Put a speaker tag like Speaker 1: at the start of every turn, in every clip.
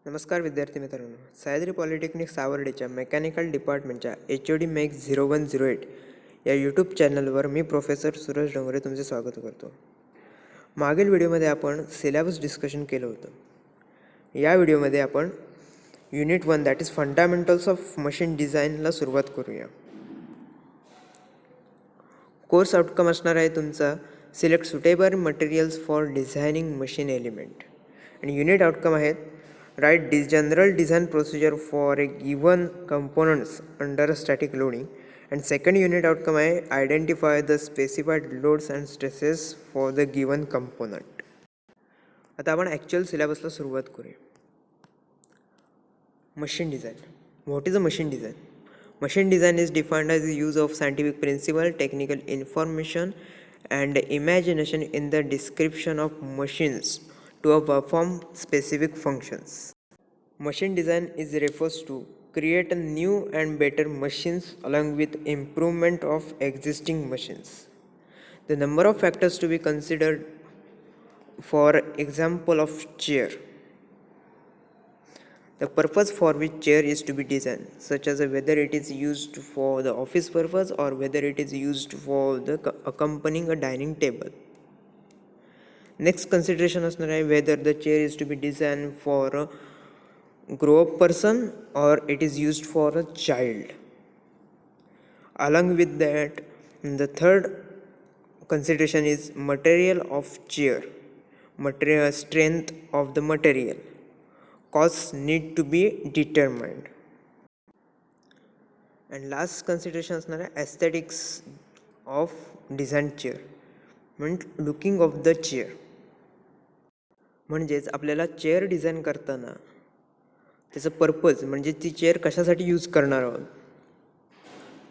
Speaker 1: नमस्कार विद्यार्थी मित्रांनो, सह्याद्री पॉलिटेक्निक सावर्डेच्या मेकॅनिकल डिपार्टमेंटच्या HOD मॅक्स 0108 या यूट्यूब चॅनलवर मी प्रोफेसर सुरेश डोंगरे तुमचे स्वागत करतो. मागील व्हिडिओमध्ये आपण सिलेबस डिस्कशन केलं होतं. या व्हिडिओमध्ये आपण unit 1 that is fundamentals of machine डिझाईनला सुरुवात करूया. कोर्स आउटकम असणार आहे तुमचा select suitable materials for designing machine element आणि युनिट आउटकम आहेत write general design procedure for a given components under static loading, and second unit outcome is identify the specified loads and stresses for the given component. आता आपण actual सिलेबसला सुरुवात करूया. Machine design. What is a machine design? Machine design is defined as the use of scientific principle, technical information and imagination in the description of machines to perform specific functions. Machine design is refers to create new and better machines along with improvement of existing machines. The number of factors to be considered, for example of chair. The purpose for which chair is to be designed, such as whether it is used for the office purpose or whether it is used for the accompanying a dining table. Next consideration is whether the chair is to be designed for a grown-up person or it is used for a child. Along with that, the third consideration is material of chair, material strength of the material. Costs need to be determined. And last consideration is aesthetics of design chair, meant looking of the chair. म्हणजेच आपल्याला chair design करताना त्याचं purpose म्हणजे ती chair कशासाठी use करणार आहोत,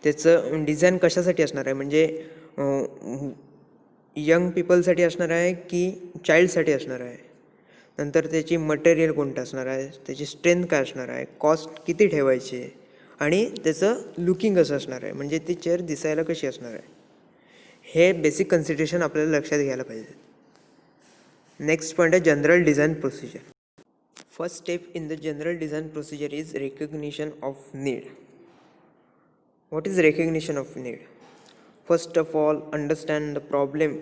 Speaker 1: त्याचं डिझाईन कशासाठी असणार आहे, म्हणजे यंग पीपलसाठी असणार आहे की चाइल्डसाठी असणार आहे, नंतर त्याची मटेरियल कोणतं असणार आहे, त्याची स्ट्रेंथ काय असणार आहे, कॉस्ट किती ठेवायची आणि त्याचं लुकिंग कसं असणार आहे, म्हणजे ती चेअर दिसायला कशी असणार आहे, हे बेसिक कन्सिडरेशन आपल्याला लक्षात घ्यायला पाहिजे. नेक्स्ट पॉईंट आहे general design procedure. First step in the general design procedure is recognition of need. What is recognition of need? First of all, understand the problem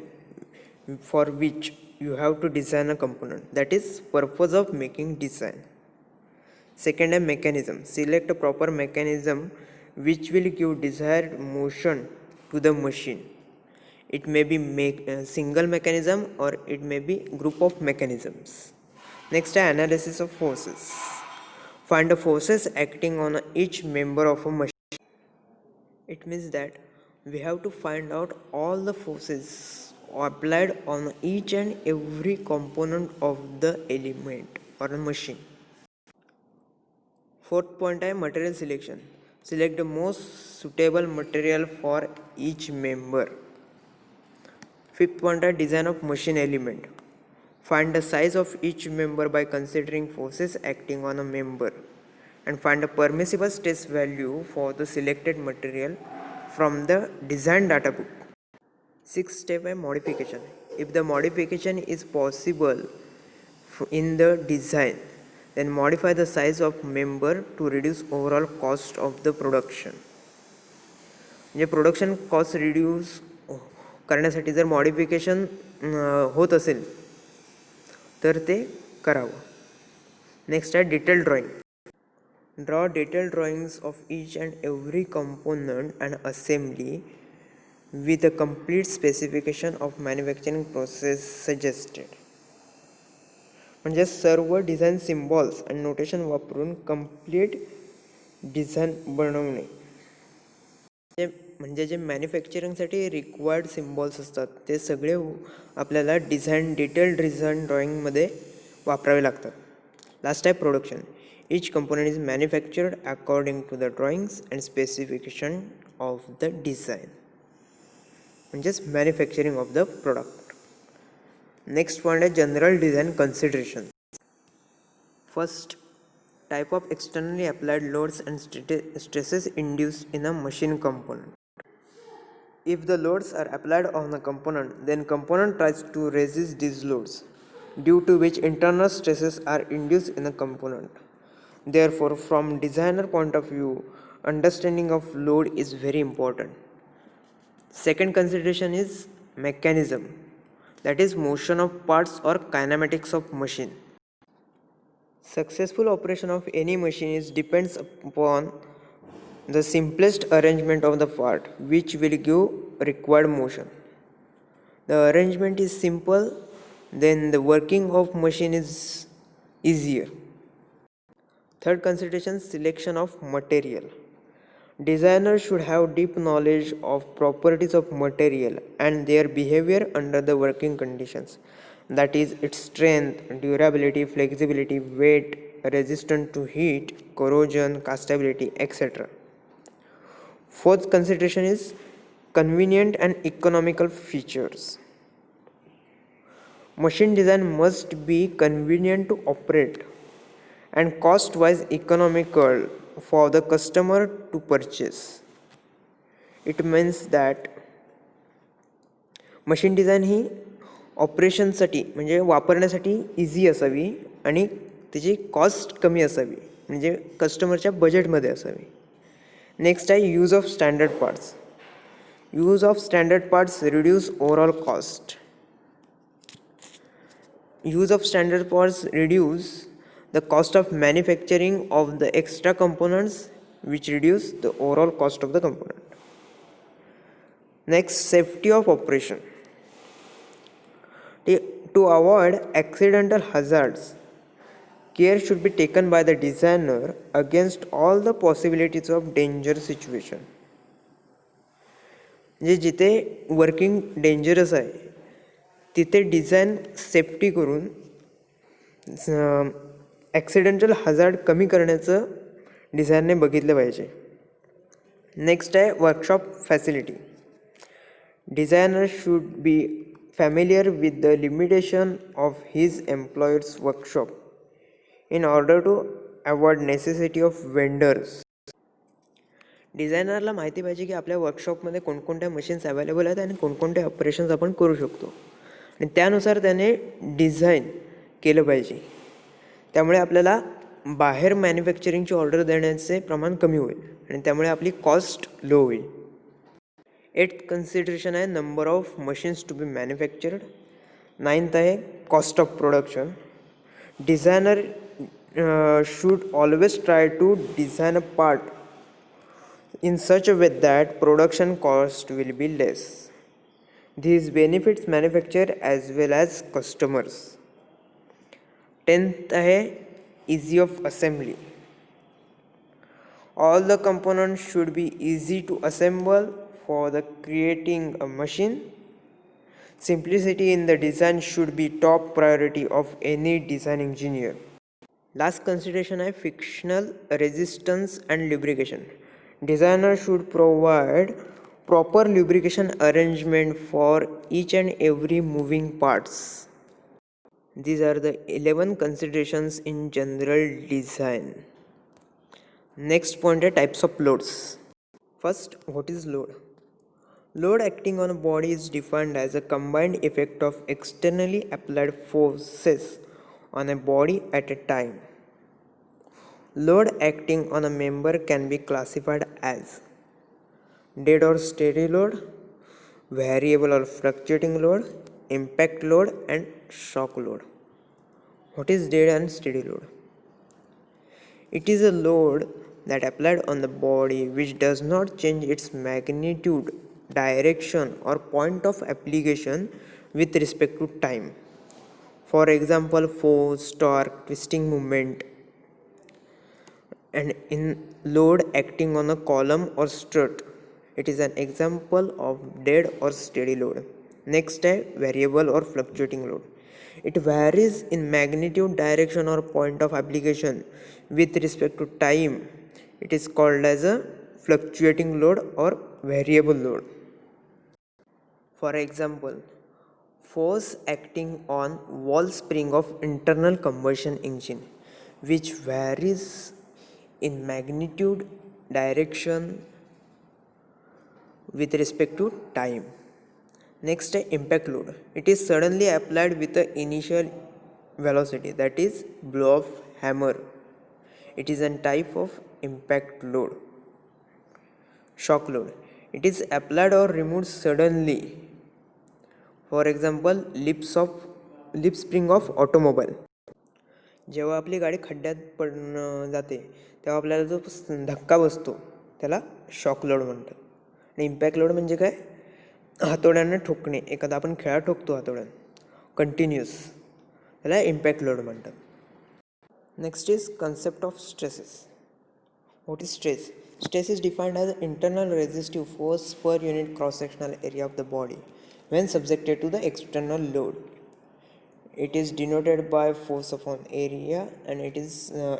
Speaker 1: for which you have to design a component, that is purpose of making design. Second, a mechanism. Select a proper mechanism which will give desired motion to the machine. It may be a single mechanism or it may be group of mechanisms. Next, analysis of forces. Find the forces acting on each member of a machine. It means that we have to find out all the forces applied on each and every component of the element or a machine. Fourth point is material selection. Select the most suitable material for each member. Fifth point is design of machine element. Find the size of each member by considering forces acting on a member and find a permissible stress value for the selected material from the design data book. Sixth step is modification. If the modification is possible in the design, then modify the size of member to reduce overall cost of the production. म्हणजे production cost reduce करण्यासाठी जर modification होत असेल तर ते करावं. Next आहे detail drawing. Draw detailed drawings of each and every component and assembly with a complete specification of manufacturing process suggested. म्हणजे सर्व डिझाईन सिम्बॉल्स आणि नोटेशन वापरून कंप्लीट डिझाईन बनवणे. म्हणजे जे मॅन्युफॅक्चरिंगसाठी रिक्वायर्ड सिम्बॉल्स असतात ते सगळे आपल्याला डिटेल्ड डिझाईन ड्रॉइंगमध्ये वापरावे लागतात. लास्ट आहे production. Each component is manufactured according to the drawings and specification of the design. Just manufacturing of the product. Next point is general design consideration. First, type of externally applied loads and stresses induced in a machine component. If the loads are applied on a component, then component tries to resist these loads. due to which internal stresses are induced in a component. Therefore, from designer point of view, understanding of load is very important. Second consideration is mechanism, that is motion of parts or kinematics of machine. Successful operation of any machine is depends upon the simplest arrangement of the part which will give required motion. The arrangement is simple, then the working of machine is easier. Third consideration, selection of material. Designer should have deep knowledge of properties of material and their behavior under the working conditions, that is its strength, durability, flexibility, weight, resistance to heat, corrosion, castability, etc. Fourth consideration is convenient and economical features. Machine design must be convenient to operate and cost-wise economical for the customer to purchase. It means that machine design ही ऑपरेशनसाठी म्हणजे वापरण्यासाठी easy असावी आणि त्याची cost कमी असावी, म्हणजे कस्टमरच्या बजेटमध्ये असावी. नेक्स्ट आहे use of standard parts. Use of standard parts reduce overall cost. Use of standard parts reduce the cost of manufacturing of the extra components, which reduce the overall cost of the component. Next, safety of operation. To avoid accidental hazards, care should be taken by the designer against all the possibilities of danger situation. जे जिथे working dangerous आहे तिथे design safety करून accidental hazard कमी करण्याचं डिझाईनने बघितलं पाहिजे. नेक्स्ट आहे workshop facility. Designer should be familiar with the limitation of his employer's workshop in order to avoid necessity of vendors. डिझायनरला माहिती पाहिजे की आपल्या वर्कशॉपमध्ये कोणकोणत्या मशीन्स अवेलेबल आहेत आणि कोणकोणते ऑपरेशन्स आपण करू शकतो आणि त्यानुसार त्याने डिझाईन केलं पाहिजे. त्यामुळे आपल्याला बाहेर मॅन्युफॅक्चरिंगची ऑर्डर देण्याचे प्रमाण कमी होईल आणि त्यामुळे आपली कॉस्ट लो होईल. एट्थ कन्सिडरेशन आहे number of machines to be manufactured. Ninth आहे cost of production. Designer should always try to design a part in such a way that production cost will be less. These benefits manufacturer as well as customers. 10th है easy of assembly. All the components should be easy to assemble for the creating a machine. Simplicity in the design should be top priority of any design engineer. Last consideration है frictional resistance and lubrication. Designer should provide proper lubrication arrangement for each and every moving parts. These are the 11 considerations in general design. Next point are types of loads. First, what is load? Load acting on a body is defined as a combined effect of externally applied forces on a body at a time. Load acting on a member can be classified as dead or steady load, variable or fluctuating load, impact load, and shock load. What is dead and steady load? It is a load that applied on the body which does not change its magnitude, direction, or point of application with respect to time. For example, force, torque, twisting moment. And in load acting on a column or strut, it is an example of dead or steady load. Next है variable or fluctuating load. It varies in magnitude, direction, or point of application with respect to time. It is called as a fluctuating load or variable load. For example, force acting on wall spring of internal combustion engine, which varies in magnitude, direction with respect to time. Next, impact load. It is suddenly applied with the initial velocity, that is blow of hammer. It is a type of impact load. Shock load, it is applied or removed suddenly. For example, lip spring of automobile. जेव्हा आपली गाडी खड्ड्यात जाते तेव्हा आपल्याला जो धक्का बसतो त्याला शॉक लोड म्हणतात. आणि इम्पॅक्ट लोड म्हणजे काय? हातोड्यानं ठोकणे. एखादा आपण खेळा ठोकतो हातोड्यानं कंटिन्युअस, त्याला इम्पॅक्ट लोड म्हणतात. Next is concept of stresses. What is stress? Stress is defined as internal resistive force per unit cross-sectional area of the body when subjected to the external load. It is denoted by force upon area and it is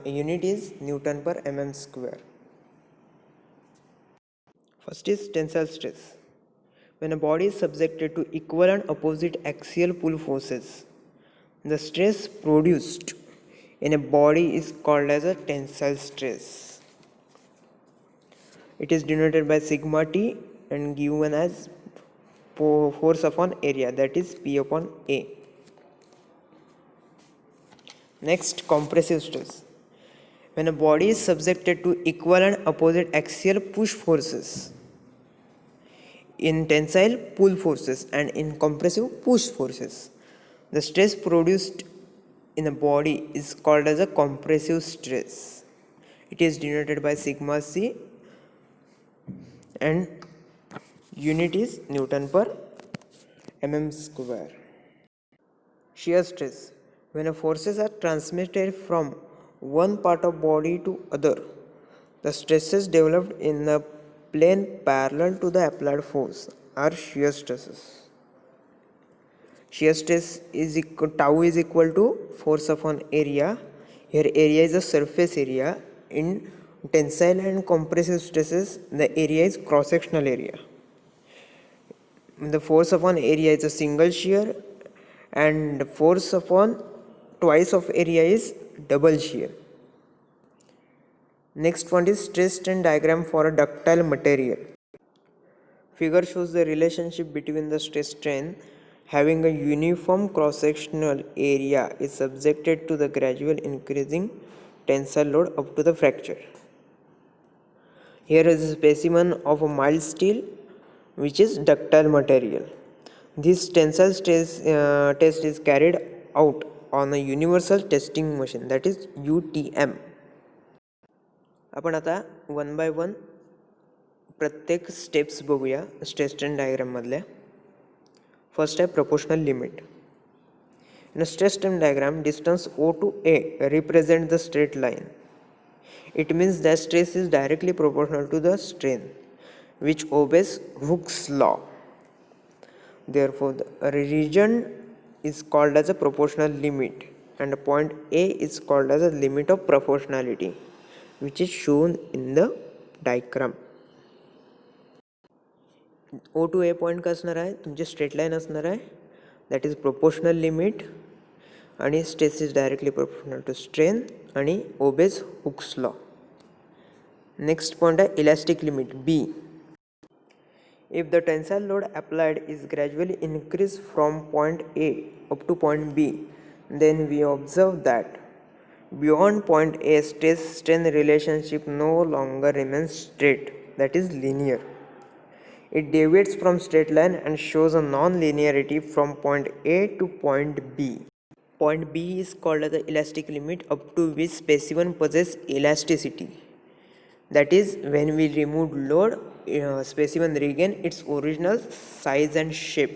Speaker 1: unit is Newton per mm square. First is tensile stress. When a body is subjected to equal and opposite axial pull forces, the stress produced in a body is called as a tensile stress. It is denoted by sigma t and given as force upon area, that is P upon A. Next, compressive stress. When a body is subjected to equal and opposite axial push forces, in tensile pull forces and in compressive push forces, the stress produced in a body is called as a compressive stress. It is denoted by sigma c and unit is Newton per mm square. Shear stress. When forces are transmitted from one part of body to other, the stresses developed in the plane parallel to the applied force are shear stresses. Shear stress is equal, tau is equal to force upon area. Here area is a surface area. In tensile and compressive stresses, the area is cross-sectional area. The force upon area is a single shear and force upon twice of area is double shear. Next one is stress strain diagram for a ductile material. Figure shows the relationship between the stress strain having a uniform cross-sectional area is subjected to the gradual increasing tensile load up to the fracture. Here is a specimen of a mild steel which is ductile material. This tensile stress test is carried out on a universal testing machine, that is UTM. आपण आता one by one प्रत्येक steps बघूया stress strain डायग्राममधल्या. First आहे proportional limit. In a stress strain diagram, distance O to A represents the straight line. It means that stress is directly proportional to the strain, which obeys Hooke's law. Therefore, the region is called as a proportional limit and point A is called as a limit of proportionality, which is shown in the diagram. O to A point का असणार आहे? तुमचे straight line असणार आहे, that is proportional limit आणि stress is directly proportional to strain आणि obeys Hooke's law. Next point आहे elastic limit B. If the tensile load applied is gradually increased from point A up to point B, then we observe that beyond point A, stress-strain relationship no longer remains straight, that is linear. It deviates from straight line and shows a non-linearity from point A to point B. Point B is called as the elastic limit up to which specimen possesses elasticity. That is, when we remove load, specimen regain its original size and shape.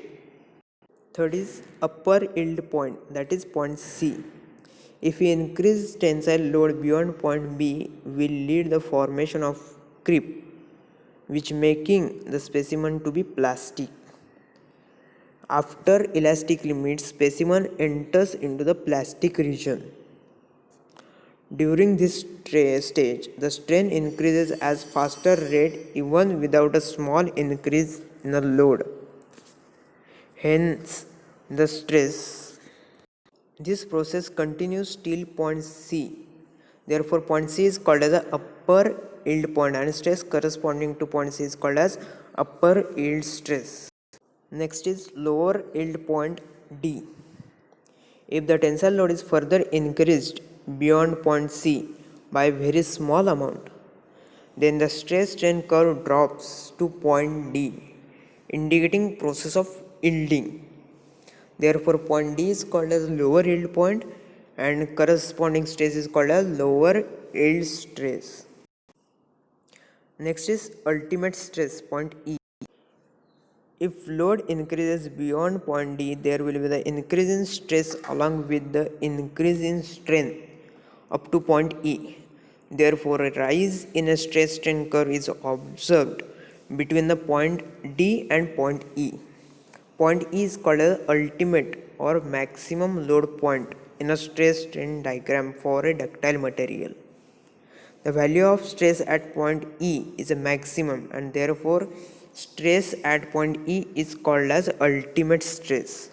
Speaker 1: Third is upper yield point, that is point C. If we increase tensile load beyond point B, will lead the formation of creep, which making the specimen to be plastic. After elastic limit, specimen enters into the plastic region. During this stage, the strain increases as faster rate even without a small increase in the load. Hence, the stress. This process continues till point C. Therefore, point C is called as the upper yield point and stress corresponding to point C is called as upper yield stress. Next is lower yield point D. If the tensile load is further increased beyond point C by a very small amount, then the stress strain curve drops to point D, indicating process of yielding. Therefore, point D is called as lower yield point and corresponding stress is called as lower yield stress. Next is ultimate stress, point E. If load increases beyond point D, there will be the increase in stress along with the increase in strain up to point E. Therefore, a rise in a stress strain curve is observed between the point D and point E. Point E is called as ultimate or maximum load point in a stress strain diagram for a ductile material. The value of stress at point E is a maximum and therefore stress at point E is called as ultimate stress.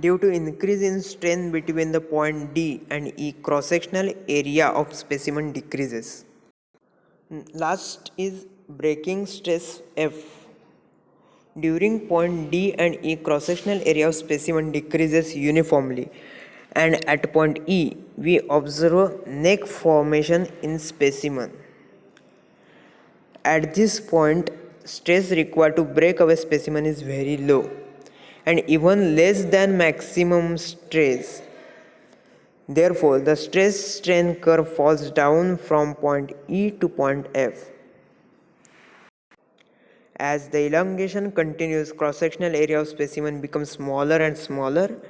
Speaker 1: Due to increase in strain between the point D and E, cross-sectional area of specimen decreases. Last is breaking stress F. During point D and E, cross-sectional area of specimen decreases uniformly, and at point E, we observe neck formation in specimen. At this point, stress required to break away specimen is very low and even less than maximum stress. Therefore, the stress strain curve falls down from point E to point F. As the elongation continues, cross-sectional area of specimen becomes smaller and smaller,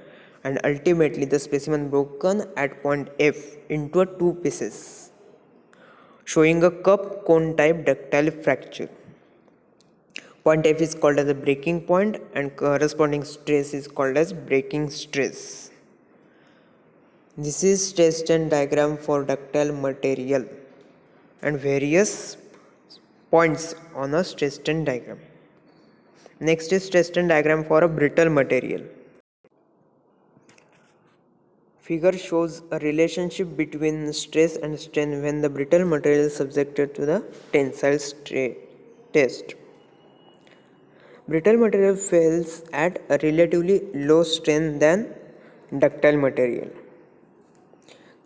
Speaker 1: and ultimately the specimen broken at point F into two pieces, showing a cup cone type ductile fracture. Point F is called as a breaking point and corresponding stress is called as breaking stress. This is stress strain diagram for ductile material and various points on a stress strain diagram. Next is stress strain diagram for a brittle material. Figure shows a relationship between stress and strain when the brittle material is subjected to the tensile test. Brittle material fails at a relatively low strain than ductile material.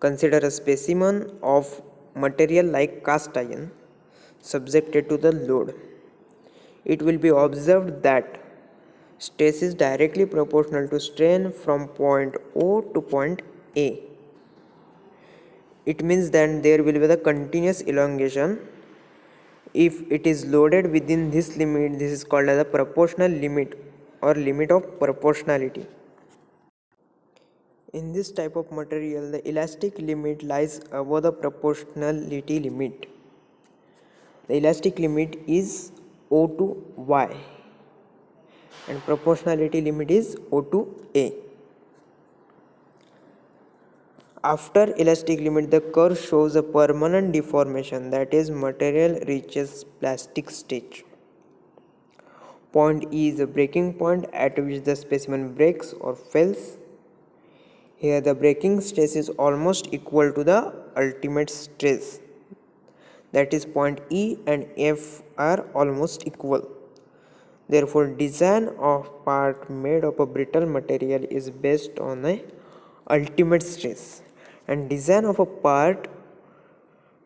Speaker 1: Consider a specimen of material like cast iron subjected to the load. It will be observed that stress is directly proportional to strain from point O to point A. It means that there will be the continuous elongation. If it is loaded within this limit, this is called as a proportional limit or limit of proportionality. In this type of material, the elastic limit lies above the proportionality limit. The elastic limit is O to Y and proportionality limit is O to A. After elastic limit, the curve shows a permanent deformation, that is, material reaches plastic stage. Point E is the breaking point at which the specimen breaks or fails. Here the breaking stress is almost equal to the ultimate stress, that is point E and F are almost equal. Therefore, design of part made of a brittle material is based on a ultimate stress, and design of a part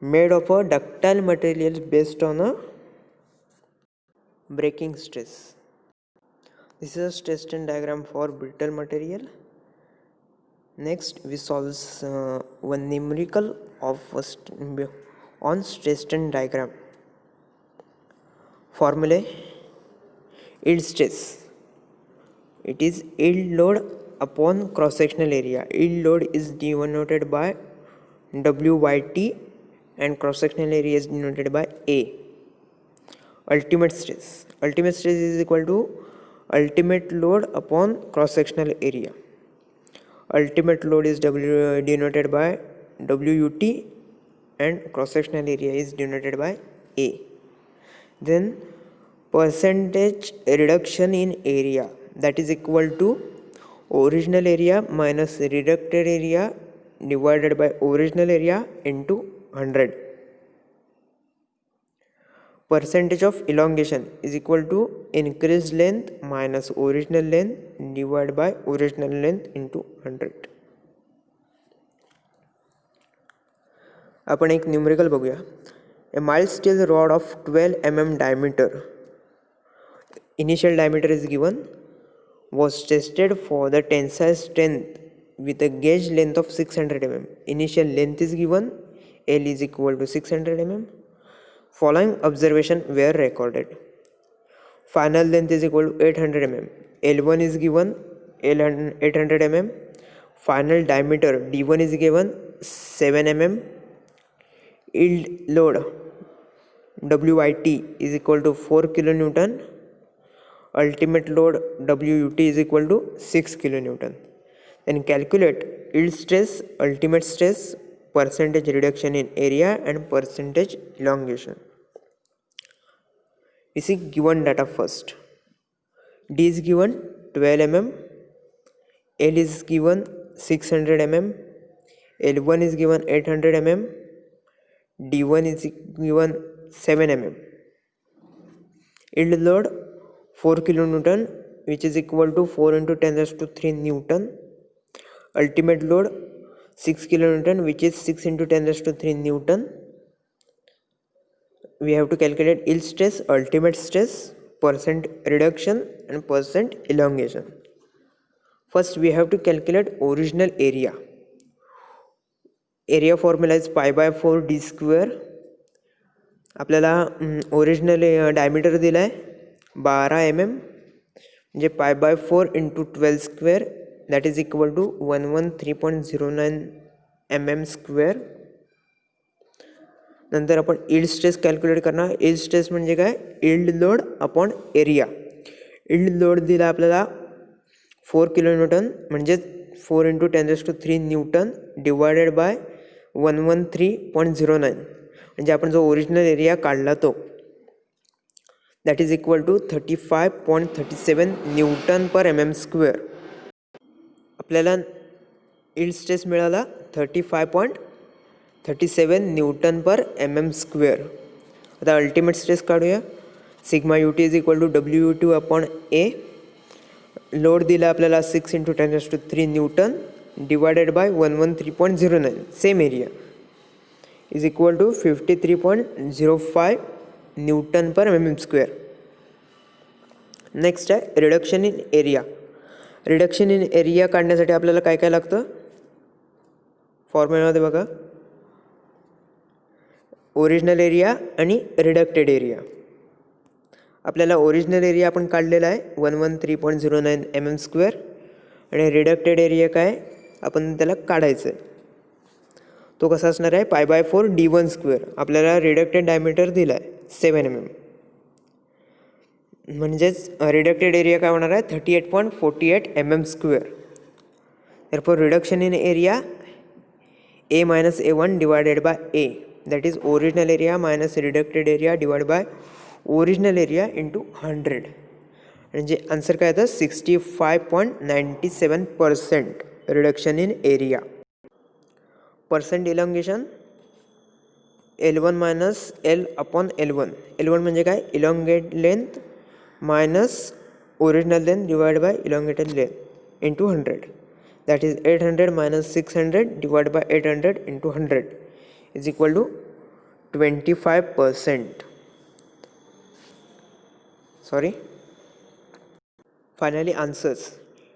Speaker 1: made of a ductile material is based on a breaking stress. This is a stress strain diagram for brittle material. Next, we solve one numerical of on stress strain diagram. Formula: yield stress. It is yield load upon cross-sectional area. Yield load is denoted by WYT and cross-sectional area is denoted by A. Ultimate stress. Ultimate stress is equal to ultimate load upon cross-sectional area. Ultimate load is denoted by WUT and cross-sectional area is denoted by A. Then percentage reduction in area, that is equal to original area minus reducted area divided by original area into 100. percentage of elongation is equal to increased length minus original length divided by original length into 100. आपण एक numerical बघूया. A mild steel rod of 12 mm diameter, initial diameter is given, was tested for the tensile strength with a gauge length of 600 mm. Initial length is given, L is equal to 600 mm. Following observation were recorded. Final length is equal to 800 mm. L1 is given, 800 mm. Final diameter D1 is given 7 mm. Yield load WIT is equal to 4 kilonewton. Ultimate load WUT is equal to 6 kilonewton. Then calculate yield stress, ultimate stress, percentage reduction in area and percentage elongation. We see given data first. D is given 12 mm, L is given 600 mm, L1 is given 800 mm, D1 is given 7 mm. Yield load 4 kilonewton, which is equal to 4 into 10 raised to 3 newton. Ultimate load 6 kilonewton, which is 6 into 10 raised to 3 newton. We have to calculate yield stress, ultimate stress, percent reduction and percent elongation. First we have to calculate original area. Area formula is pi by 4 d square. आपल्याला original diameter दिला आहे 12 mm, म्हणजे pi by 4 into 12 square that is equal to 113.09 mm square. नंतर आपण yield stress calculate करणार. Yield stress म्हणजे काय, yield load upon area. Yield load दिला आपल्याला 4 kilonewton म्हणजे 4 इंटू 10⁻³ न्यूटन डिवायडेड बाय 113.09 म्हणजे आपण जो ओरिजिनल एरिया काढला तो that is equal to 35.37 newton per mm square. आपल्याला यील्ड स्ट्रेस मिळाला 35.37 न्यूटन पर mm स्क्वेअर. आता अल्टिमेट स्ट्रेस काढूया. Sigma UT is equal to WUT upon A. Load दिला आपल्याला 6 into 10⁻³ newton divided by 113.09 same area is equal to 53.05 newton per mm square. Next आहे reduction in area. Reduction in area काढण्यासाठी आपल्याला काय काय लागतं फॉर्म्युलामध्ये बघा. ओरिजिनल एरिया आणि रिडक्टेड एरिया. आपल्याला ओरिजिनल एरिया आपण काढलेला आहे 113.09 mm स्क्वेअर आणि रिडक्टेड एरिया काय आपण त्याला काढायचं आहे. तो कसा असणार आहे पाय बाय 4 D1 स्क्वेअर. आपल्याला रिडक्टेड डायमीटर दिला आहे 7 mm म्हणजेच रिडक्टेड एरिया काय होणार आहे 38.48 mm square. therefore reduction in area A minus A1 divided by A, that is original area minus reducted area divided by original area into 100. म्हणजे आन्सर काय येतं 65.97% reduction in area. Percent elongation L1 minus L upon L1. L1 म्हणजे काय elongate length minus original length divide by elongated length into 100. That is 800 minus 600 divided by 800 into 100 is equal to 25%. Sorry. Finally answers.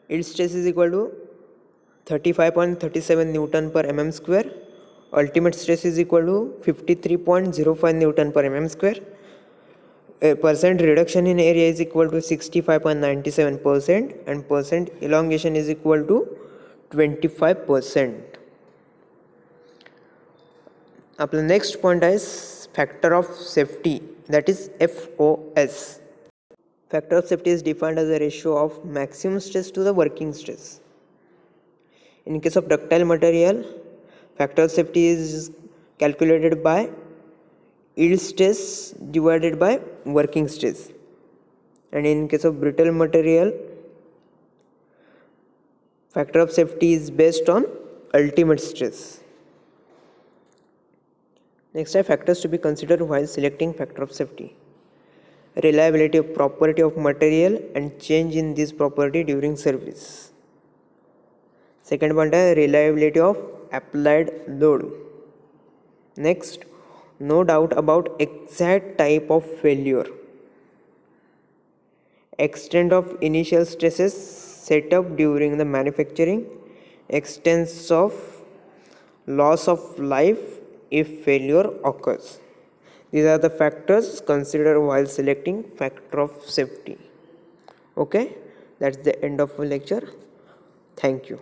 Speaker 1: Yield stress is equal to 35.37 Newton per mm square. Ultimate stress is equal to 53.05 Newton per mm square. Percent reduction in area is equal to 65.97% and percent elongation is equal to 25%. आपलं next point आहे factor of safety that is FOS. Factor of safety is defined as a ratio of maximum stress to the working stress. In case of ductile material, factor of safety is calculated by yield stress divided by working stress, and in case of brittle material, factor of safety is based on ultimate stress. Next are factors to be considered while selecting factor of safety. reliability of property of material and change in this property during service. Second point is reliability of applied load. Next, no doubt about exact type of failure, extent of initial stresses set up during the manufacturing, extent of loss of life if failure occurs. These are the factors considered while selecting factor of safety. Okay, that's the end of the lecture. Thank you.